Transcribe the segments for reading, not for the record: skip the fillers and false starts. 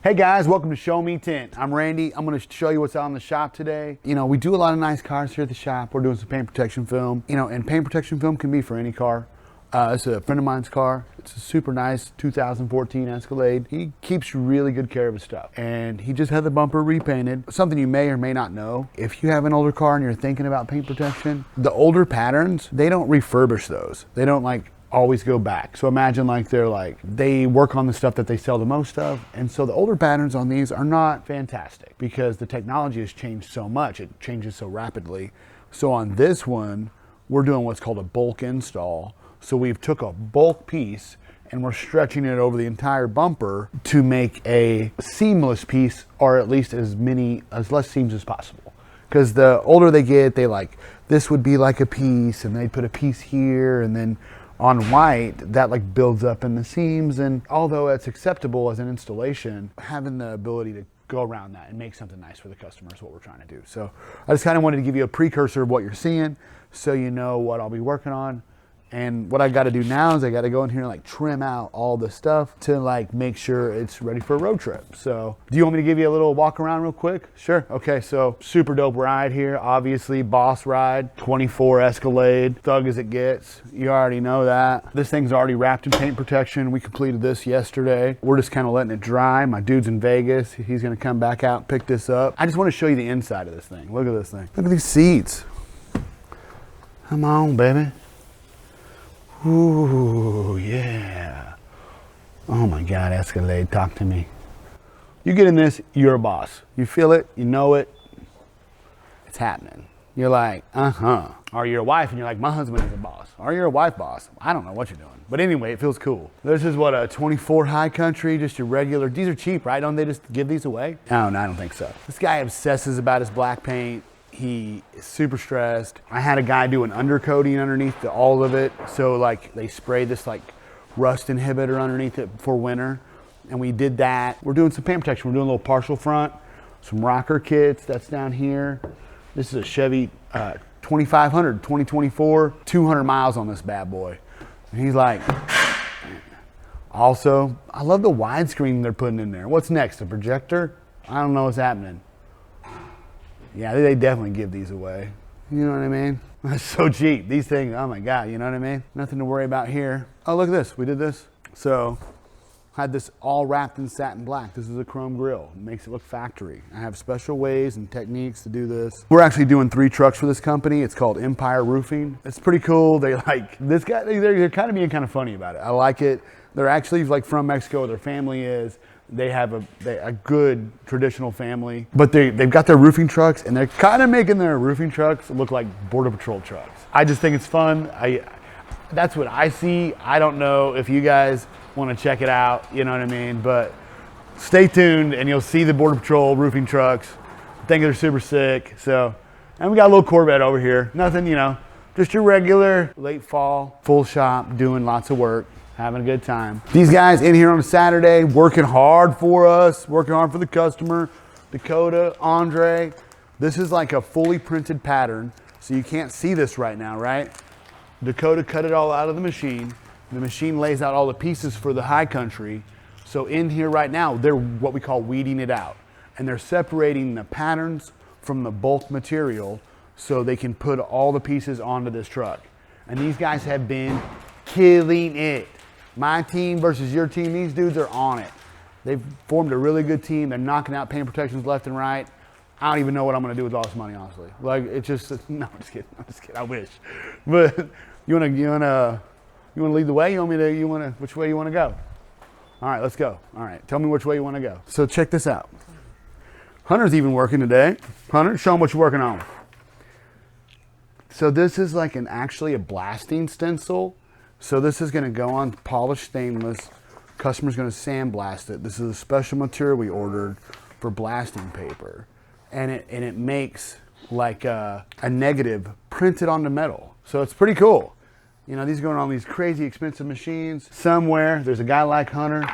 Hey guys, welcome to Sho-Me Tint. I'm Randy. I'm going to show you what's out in the shop today. You know, we do a lot of nice cars here at the shop. We're doing some paint protection film. You know, and paint protection film can be for any car. It's a friend of mine's car. It's a super nice 2014 Escalade. He keeps really good care of his stuff. And he just had the bumper repainted. Something you may or may not know, if you have an older car and you're thinking about paint protection, the older patterns, they don't refurbish those. They don't like always go back. So imagine they work on the stuff that they sell the most of. And so the older patterns on these are not fantastic because the technology has changed so much. It changes so rapidly. So on this one, we're doing what's called a bulk install. So we've took a bulk piece and we're stretching it over the entire bumper to make a seamless piece, or at least as less seams as possible. Because the older they get, this would be like a piece and they'd put a piece here, and then on white, that builds up in the seams. And although it's acceptable as an installation, having the ability to go around that and make something nice for the customer is what we're trying to do. So I just kind of wanted to give you a precursor of what you're seeing so you know what I'll be working on. And what I got to do now is I got to go in here and trim out all the stuff to make sure it's ready for a road trip. So do you want me to give you a little walk around real quick? Sure. Okay. So super dope ride here. Obviously boss ride, 24 Escalade, thug as it gets. You already know that. This thing's already wrapped in paint protection. We completed this yesterday. We're just kind of letting it dry. My dude's in Vegas. He's going to come back out and pick this up. I just want to show you the inside of this thing. Look at this thing. Look at these seats. Come on, baby. Ooh, yeah. Oh my God, Escalade, talk to me. You get in this, you're a boss. You feel it, you know it, it's happening. You're like, Or you're a wife and you're like, my husband is a boss. Or you're a wife boss. I don't know what you're doing. But anyway, it feels cool. This is what, a 24 High Country, just your regular, these are cheap, right? Don't they just give these away? No, I don't think so. This guy obsesses about his black paint. He is super stressed. I had a guy do an undercoating underneath all of it. So they spray this rust inhibitor underneath it for winter. And we did that. We're doing some paint protection. We're doing a little partial front, some rocker kits, that's down here. This is a Chevy 2500, 2024, 200 miles on this bad boy. And he's like, also, I love the widescreen they're putting in there. What's next, a projector? I don't know what's happening. Yeah, they definitely give these away. You know what I mean? That's so cheap. These things, oh my God, you know what I mean? Nothing to worry about here. Oh, look at this. We did this. So, had this all wrapped in satin black. This is a chrome grille. It makes it look factory. I have special ways and techniques to do this. We're actually doing 3 trucks for this company. It's called Empire Roofing. It's pretty cool. They this guy, they're kind of being kind of funny about it. I like it. They're actually from Mexico. Their family is. They have a good traditional family, but they've got their roofing trucks, and they're kind of making their roofing trucks look like Border Patrol trucks. I just think it's fun. That's what I see. I don't know if you guys want to check it out, you know what I mean? But stay tuned, and you'll see the Border Patrol roofing trucks. I think they're super sick. So, and we got a little Corvette over here. Nothing, just your regular late fall, full shop, doing lots of work. Having a good time. These guys in here on a Saturday, working hard for us, working hard for the customer. Dakota, Andre. This is a fully printed pattern, so you can't see this right now, right? Dakota cut it all out of the machine. The machine lays out all the pieces for the High Country. So in here right now, they're what we call weeding it out. And they're separating the patterns from the bulk material so they can put all the pieces onto this truck. And these guys have been killing it. My team versus your team, these dudes are on it. They've formed a really good team. They're knocking out paint protections left and right. I don't even know what I'm gonna do with all this money, honestly. It's just, no, I'm just kidding, I wish. But you wanna lead the way? Which way you wanna go? All right, let's go. All right, tell me which way you wanna go. So check this out. Hunter's even working today. Hunter, show him what you're working on. So this is actually a blasting stencil. So this is going to go on polished stainless. Customer's going to sandblast it. This is a special material we ordered for blasting paper. And it makes a negative printed onto metal. So it's pretty cool. These are going on these crazy expensive machines. Somewhere there's a guy like Hunter,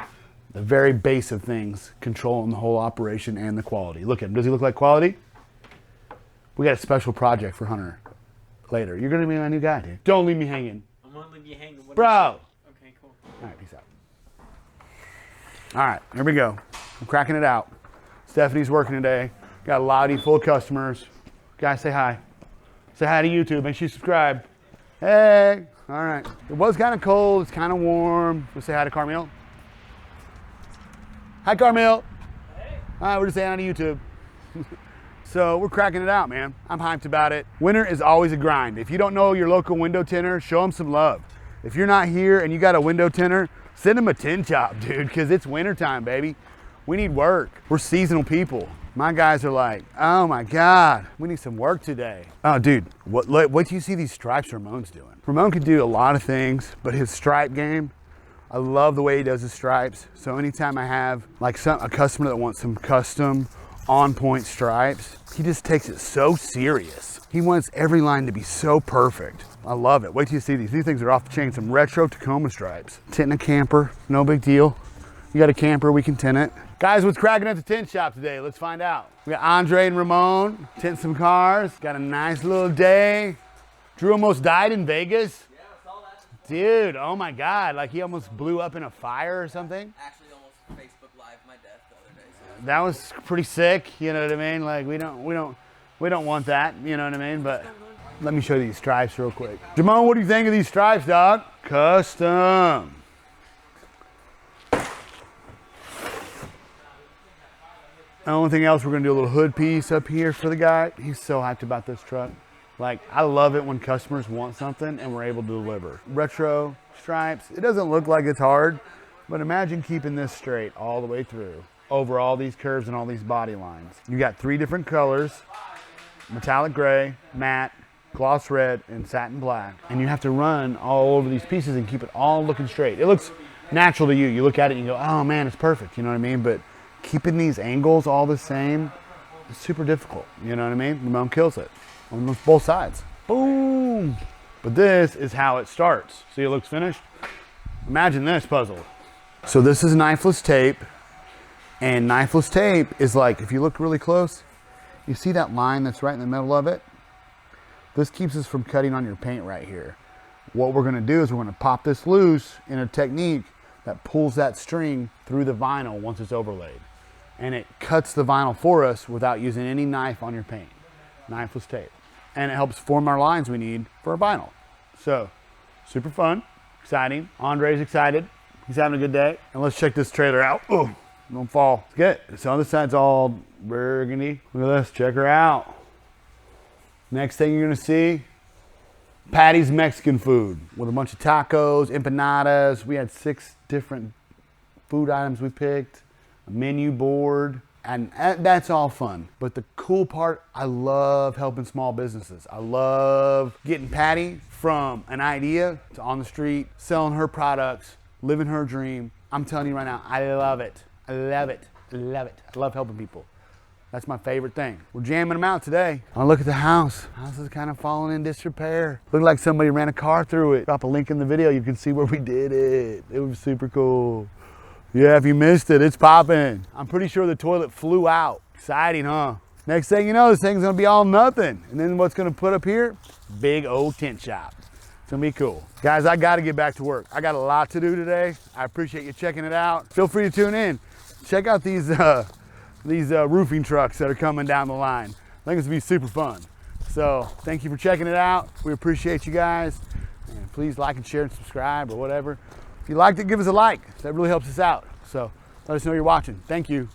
the very base of things, controlling the whole operation and the quality. Look at him. Does he look like quality? We got a special project for Hunter later. You're going to be my new guy, dude. Don't leave me hanging. I'm gonna leave you hanging. Bro! Okay, cool. All right, peace out. All right, here we go. I'm cracking it out. Stephanie's working today. Got a lobby full of customers. Guys, say hi. Say hi to YouTube. Make sure you subscribe. Hey. All right. It was kind of cold. It's kind of warm. We'll say hi to Carmel. Hi, Carmel. Hey. All right, we're just saying hi to YouTube. So we're cracking it out, man. I'm hyped about it. Winter is always a grind. If you don't know your local window tinter, show them some love. If you're not here and you got a window tinter, send them a tint job, dude, because it's winter time, baby. We need work. We're seasonal people. My guys are like, oh my God, we need some work today. Oh, dude, what do you see these stripes Ramon's doing? Ramon could do a lot of things, but his stripe game, I love the way he does his stripes. So anytime I have like a customer that wants some custom on-point stripes, he just takes it so serious. He wants every line to be so perfect. I love it. Wait till you see these. These things are off the chain. Some retro Tacoma stripes. Tinting a camper, no big deal. You got a camper, we can tint it. Guys, what's cracking at the tint shop today? Let's find out. We got Andre and Ramon, tint some cars. Got a nice little day. Drew almost died in Vegas. Yeah, I saw that. Dude, oh my God, like he almost blew up in a fire or something. Actually, almost Facebook Live my death the other day. So. That was pretty sick, you know what I mean? Like we don't want that, you know what I mean? But let me show you these stripes real quick. Jamon, what do you think of these stripes, dog? Custom. The only thing else, we're gonna do a little hood piece up here for the guy. He's so hyped about this truck. Like, I love it when customers want something and we're able to deliver. Retro stripes, it doesn't look like it's hard, but imagine keeping this straight all the way through, over all these curves and all these body lines. You got 3 different colors, metallic gray, matte, gloss red, and satin black. And you have to run all over these pieces and keep it all looking straight. It looks natural to you. You look at it and you go, oh man, it's perfect, you know what I mean? But keeping these angles all the same is super difficult, you know what I mean? Ramon kills it on both sides. Boom! But this is how it starts. See, it looks finished? Imagine this puzzle. So this is knifeless tape, and knifeless tape is like, if you look really close, you see that line that's right in the middle of it? This keeps us from cutting on your paint right here. What we're gonna do is we're gonna pop this loose in a technique that pulls that string through the vinyl once it's overlaid. And it cuts the vinyl for us without using any knife on your paint. Knifeless tape. And it helps form our lines we need for our vinyl. So, super fun, exciting. Andre's excited. He's having a good day. And let's check this trailer out. Oh, don't fall. It's good. So on this side's all burgundy. Look at this, check her out. Next thing you're gonna see, Patty's Mexican food with a bunch of tacos, empanadas. We had 6 different food items we picked, a menu board, and that's all fun. But the cool part, I love helping small businesses. I love getting Patty from an idea to on the street, selling her products, living her dream. I'm telling you right now, I love it. I love it. I love it. I love helping people. That's my favorite thing. We're jamming them out today. I look at the house. House is kind of falling in disrepair. Looked like somebody ran a car through it. Drop a link in the video. You can see where we did it. It was super cool. Yeah, if you missed it, it's popping. I'm pretty sure the toilet flew out. Exciting, huh? Next thing you know, this thing's gonna be all nothing. And then what's gonna put up here? Big old tint shop. It's gonna be cool. Guys, I gotta get back to work. I got a lot to do today. I appreciate you checking it out. Feel free to tune in. Check out these roofing trucks that are coming down the line. I think it's gonna be super fun. So thank you for checking it out. We appreciate you guys. And please like and share and subscribe or whatever. If you liked it, give us a like. That really helps us out. So let us know you're watching. Thank you.